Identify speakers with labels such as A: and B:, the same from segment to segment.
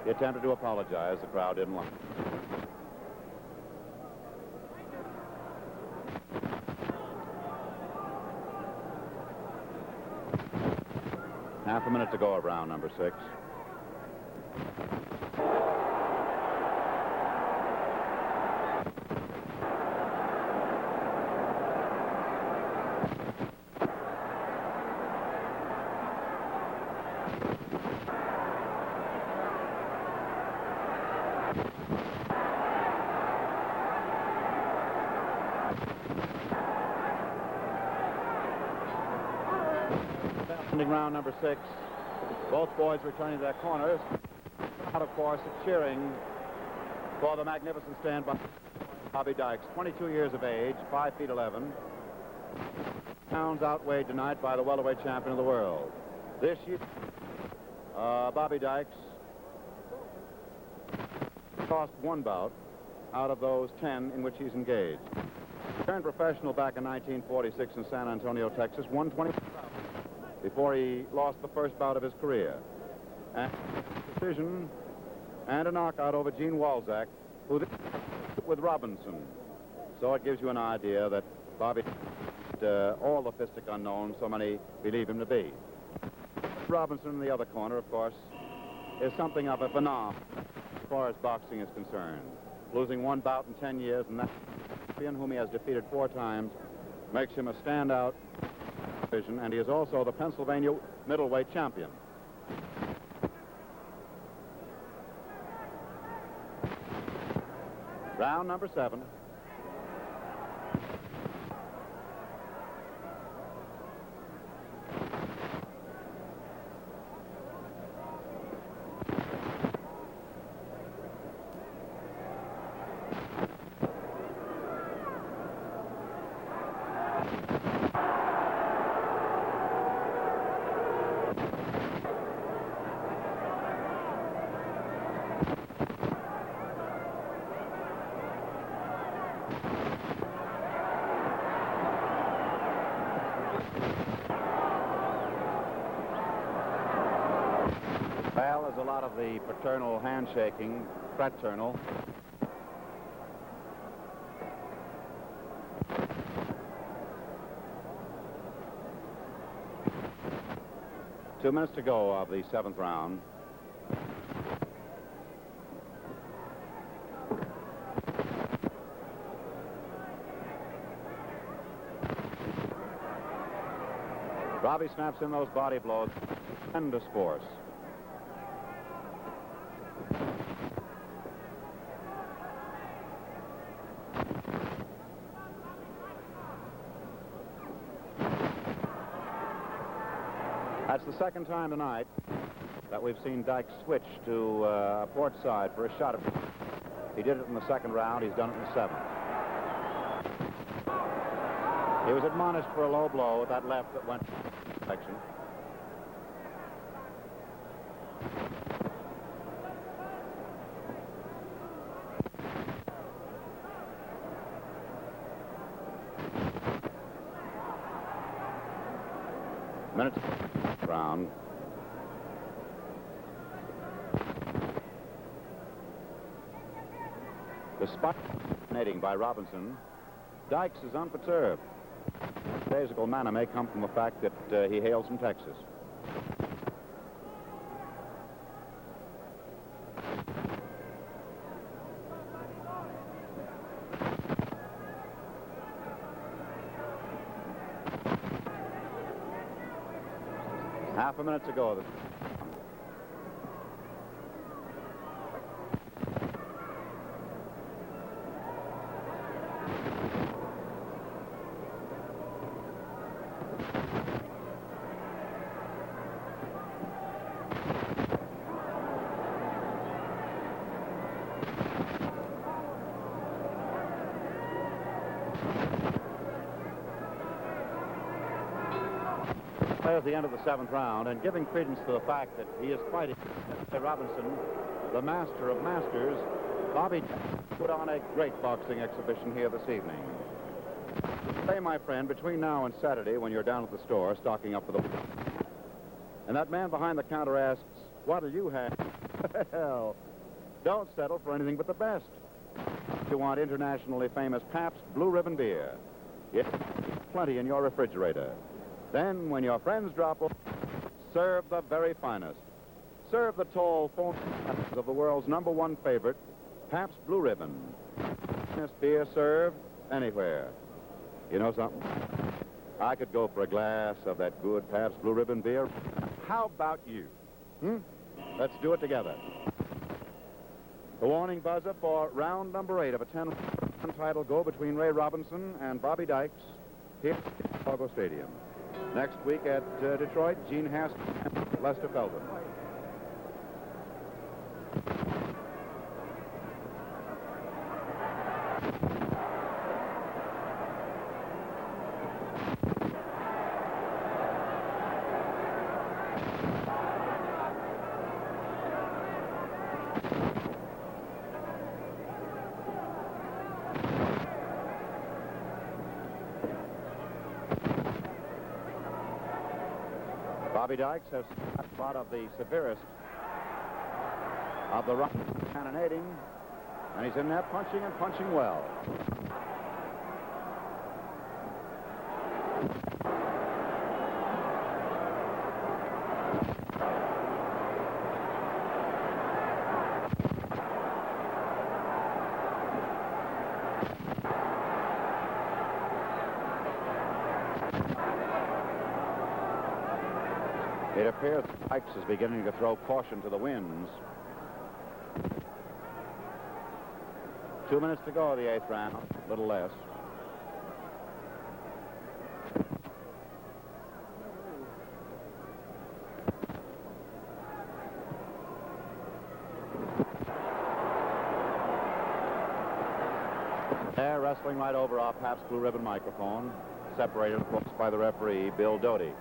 A: He attempted to apologize. The crowd didn't like it. Half a minute to go of round number 6. Round number 6. Both boys returning to their corners. Out, of course, cheering for the magnificent stand by Bobby Dykes, 22 years of age, 5 feet 11. Pounds outweighed tonight by the welterweight champion of the world. This year, Bobby Dykes lost 1 bout out of those 10 in which he's engaged. Turned professional back in 1946 in San Antonio, Texas, 120. Before he lost the first bout of his career. And a decision and a knockout over Gene Walczak, who with Robinson. So it gives you an idea that Bobby, all the fistic unknown, so many believe him to be. Robinson in the other corner, of course, is something of a phenomenon as far as boxing is concerned. Losing 1 bout in 10 years, and that champion whom he has defeated 4 times makes him a standout. And he is also the Pennsylvania middleweight champion. Round number 7. Well, there's a lot of the paternal handshaking, fraternal. Two minutes to go of the 7th round. Bobby snaps in those body blows. Tremendous force. That's the second time tonight that we've seen Dykes switch to port side for a shot at. He did it in the 2nd round. He's done it in the 7th. He was admonished for a low blow with that left that went section. Minutes round. Despite dominating by Robinson, Dykes is unperturbed. His physical manner may come from the fact that he hails from Texas. Half a minute to go. At the end of the 7th round, and giving credence to the fact that he is fighting Robinson, the master of masters, Bobby put on a great boxing exhibition here this evening. Say, my friend, between now and Saturday, when you're down at the store stocking up for the... And that man behind the counter asks, what'll you have? Well, don't settle for anything but the best. You want internationally famous Pabst Blue Ribbon beer. Yes, plenty in your refrigerator. Then, when your friends drop off, serve the very finest. Serve the tall foam of the world's #1 favorite, Pabst Blue Ribbon. Finest beer served anywhere. You know something? I could go for a glass of that good Pabst Blue Ribbon beer. How about you? Let's do it together. The warning buzzer for round number 8 of a 10-round title go between Ray Robinson and Bobby Dykes here at Chicago Stadium. Next week at Detroit, Gene Haskell and Lester Felton. Bobby Dykes has a lot of the severest of the rock cannonading, and he's in there punching and punching well. It appears Dykes is beginning to throw caution to the winds. 2 minutes to go of the 8th round, a little less. There, wrestling right over our Pabst Blue Ribbon microphone, separated, of course, by the referee, Bill Doty.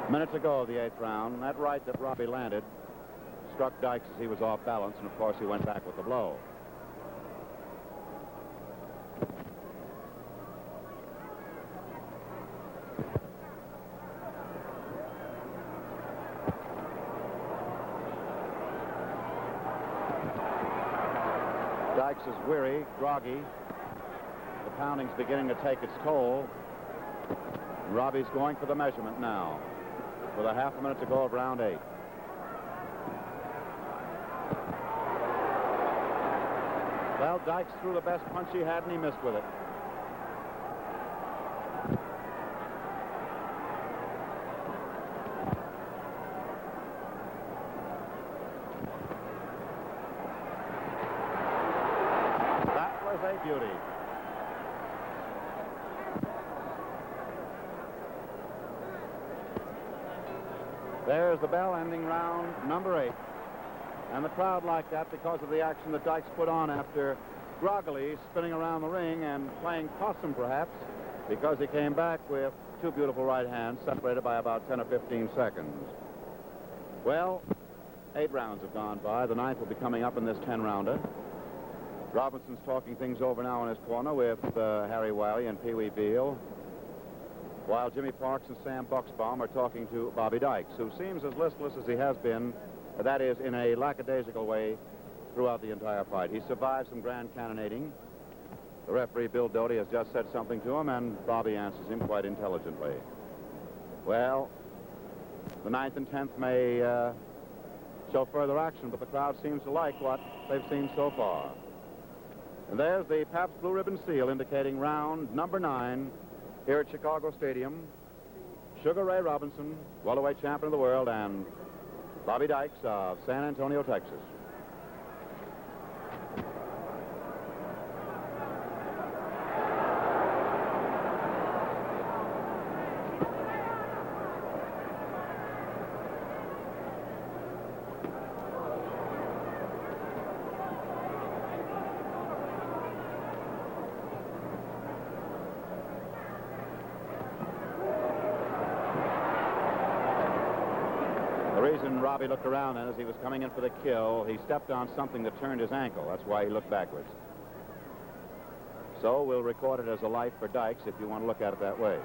A: Minutes ago of the 8th round, that right that Robbie landed struck Dykes as he was off balance, and of course he went back with the blow. Dykes is weary, groggy. The pounding's beginning to take its toll. Robbie's going for the measurement now, with a half a minute to go of round 8. Well, Dykes threw the best punch he had, and he missed with it. That was a beauty. There's the bell ending round number 8. And the crowd liked that because of the action that Dykes put on after groggily spinning around the ring and playing possum, perhaps, because he came back with 2 beautiful right hands separated by about 10 or 15 seconds. Well, 8 rounds have gone by. The 9th will be coming up in this 10-rounder. Robinson's talking things over now in his corner with Harry Wiley and Pee Wee Beale, while Jimmy Parks and Sam Bucksbaum are talking to Bobby Dykes, who seems as listless as he has been, that is, in a lackadaisical way, throughout the entire fight. He survived some grand cannonading. The referee, Bill Doty, has just said something to him, and Bobby answers him quite intelligently. Well, the 9th and 10th may show further action, but the crowd seems to like what they've seen so far. And there's the Pabst Blue Ribbon seal indicating round number 9 here at Chicago Stadium. Sugar Ray Robinson, welterweight champion of the world, and Bobby Dykes of San Antonio, Texas. Bobby looked around, and as he was coming in for the kill, he stepped on something that turned his ankle. That's why he looked backwards. So we'll record it as a life for Dykes if you want to look at it that way.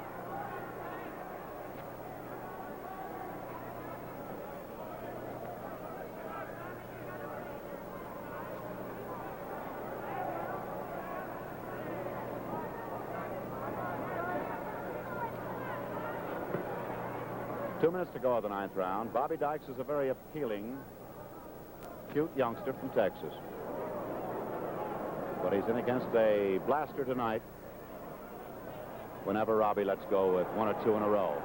A: Two minutes to go of the ninth round. Bobby Dykes is a very appealing, cute youngster from Texas. But he's in against a blaster tonight whenever Robbie lets go with one or two in a row.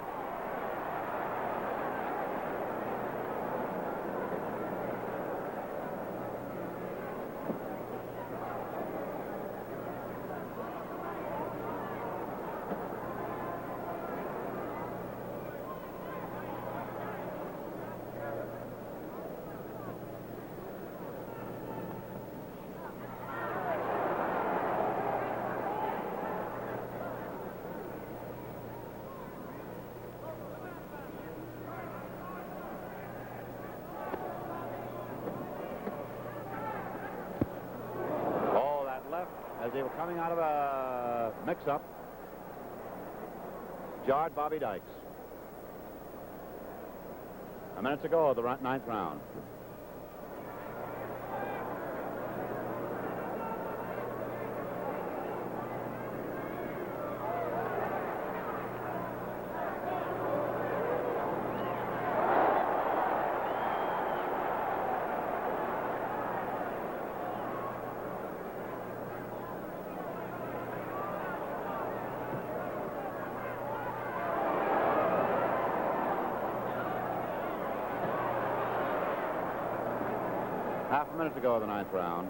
A: As they were coming out of a mix-up, jarred Bobby Dykes. A minute to go of the ninth round. Half a minute to go of the ninth round.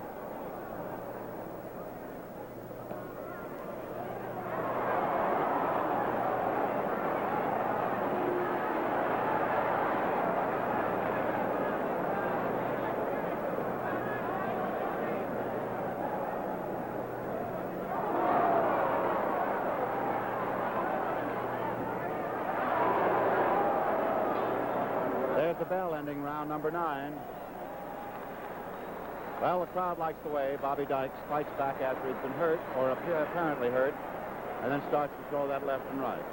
A: There's the bell ending round number 9. Well, the crowd likes the way Bobby Dykes fights back after he's been hurt, or apparently hurt, and then starts to throw that left and right.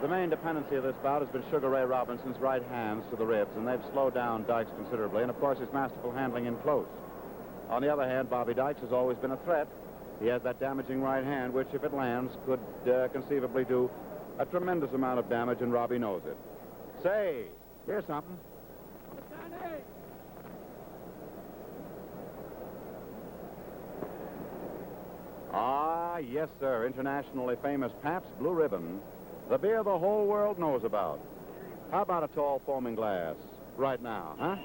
A: The main dependency of this bout has been Sugar Ray Robinson's right hands to the ribs, and they've slowed down Dykes considerably, and of course his masterful handling in close. On the other hand, Bobby Dykes has always been a threat. He has that damaging right hand, which, if it lands, could conceivably do a tremendous amount of damage, and Robbie knows it. Say, here's something. Ah, yes, sir. Internationally famous Pabst Blue Ribbon. The beer the whole world knows about. How about a tall foaming glass right now, huh?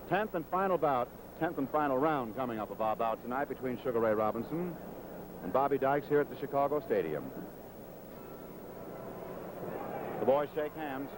A: 10th and final round coming up of our bout tonight between Sugar Ray Robinson and Bobby Dykes here at the Chicago Stadium. The boys shake hands.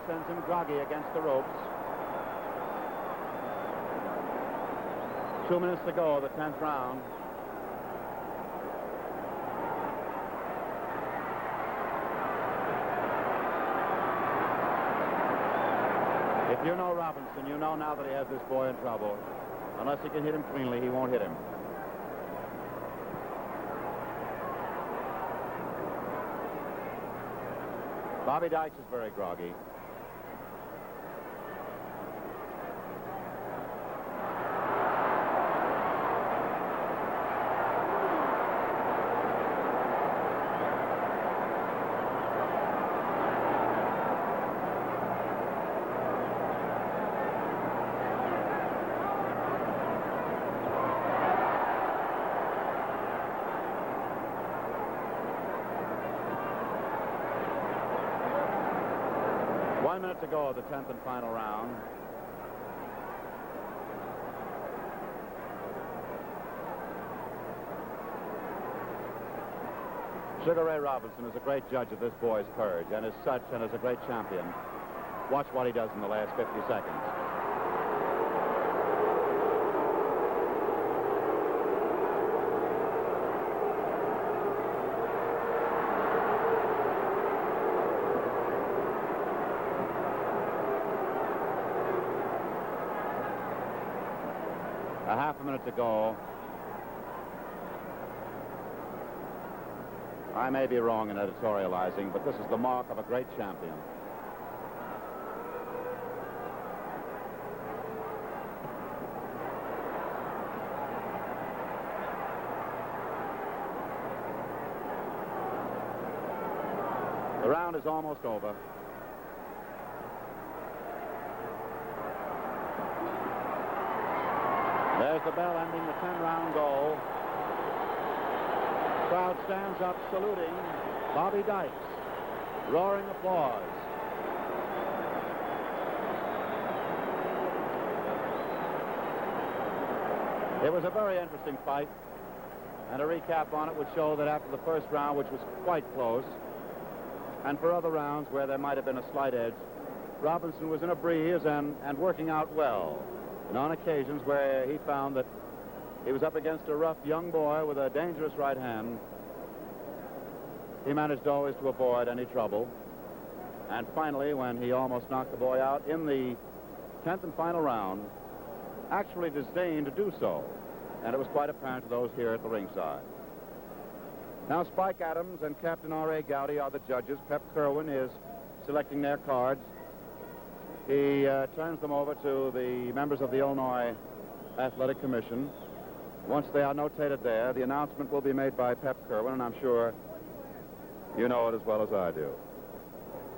A: Sends him groggy against the ropes. 2 minutes to go of the 10th round. If you know Robinson, you know now that he has this boy in trouble. Unless he can hit him cleanly, he won't hit him. Bobby Dykes is very groggy. minute to go of the 10th and final round. Sugar Ray Robinson is a great judge of this boy's courage, and as such, and as a great champion, watch what he does in the last 50 seconds. A half a minute to go. I may be wrong in editorializing, but this is the mark of a great champion. The round is almost over. There's the bell ending the 10-round goal. Crowd stands up saluting Bobby Dykes. Roaring applause. It was a very interesting fight, and a recap on it would show that after the first round, which was quite close, and for other rounds where there might have been a slight edge, Robinson was in a breeze and working out well. And on occasions where he found that he was up against a rough young boy with a dangerous right hand, he managed always to avoid any trouble. And finally, when he almost knocked the boy out in the 10th and final round, actually disdained to do so. And it was quite apparent to those here at the ringside. Now Spike Adams and Captain R.A. Gowdy are the judges. Pep Kerwin is selecting their cards. He turns them over to the members of the Illinois Athletic Commission. Once they are notated there, the announcement will be made by Pep Kerwin, and I'm sure you know it as well as I do.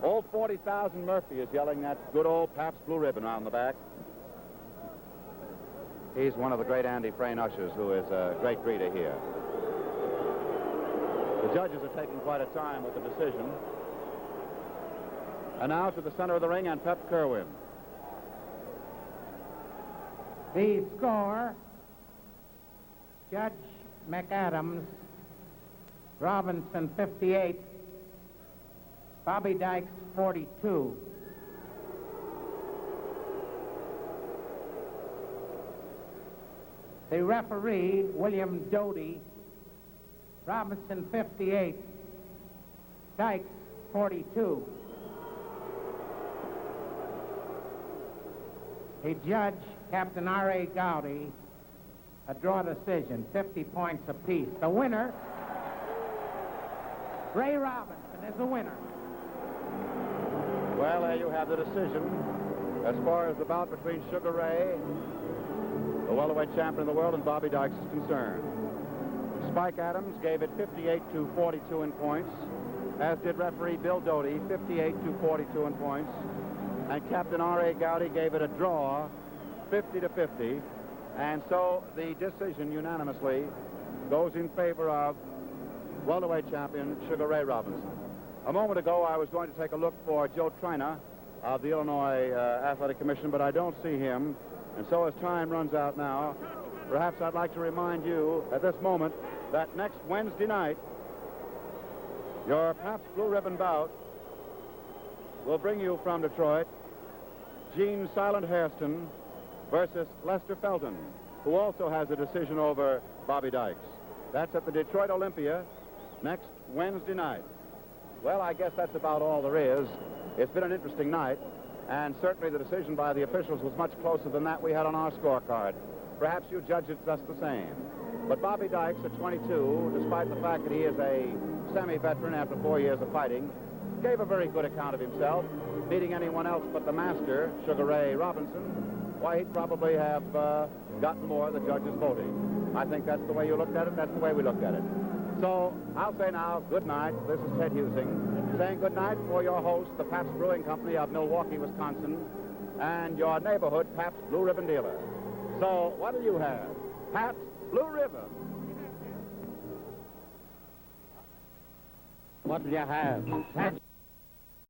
A: Old 40,000 Murphy is yelling that good old Pabst Blue Ribbon around the back. He's one of the great Andy Frayne ushers, who is a great greeter here. The judges are taking quite a time with the decision. And now to the center of the ring and Pep Kerwin.
B: The score, Judge McAdams, Robinson 58, Bobby Dykes 42. The referee, William Doty, Robinson 58, Dykes 42. The judge, Captain R.A. Gowdy, a draw decision, 50 points apiece. The winner, Ray Robinson, is the winner.
A: Well, there you have the decision as far as the bout between Sugar Ray, the welterweight champion of the world, and Bobby Dykes is concerned. Spike Adams gave it 58-42 in points, as did referee Bill Doty, 58-42 in points. And Captain R.A. Gowdy gave it a draw, 50-50. And so the decision unanimously goes in favor of welterweight champion Sugar Ray Robinson. A moment ago, I was going to take a look for Joe Trina of the Illinois Athletic Commission, but I don't see him. And so as time runs out now, perhaps I'd like to remind you at this moment that next Wednesday night, your Pabst Blue Ribbon bout will bring you from Detroit Gene Silent Hairston versus Lester Felton, who also has a decision over Bobby Dykes. That's at the Detroit Olympia next Wednesday night. Well, I guess that's about all there is. It's been an interesting night, and certainly the decision by the officials was much closer than that we had on our scorecard. Perhaps you judge it just the same. But Bobby Dykes, at 22, despite the fact that he is a semi-veteran after 4 years of fighting, gave a very good account of himself. Beating anyone else but the master, Sugar Ray Robinson, why, he'd probably have gotten more of the judges voting. I think that's the way you looked at it. That's the way we looked at it. So I'll say now, good night. This is Ted Husing saying good night for your host, the Pabst Brewing Company of Milwaukee, Wisconsin, and your neighborhood Pabst Blue Ribbon dealer. So what do you have? Pabst Blue Ribbon.
B: What do you have?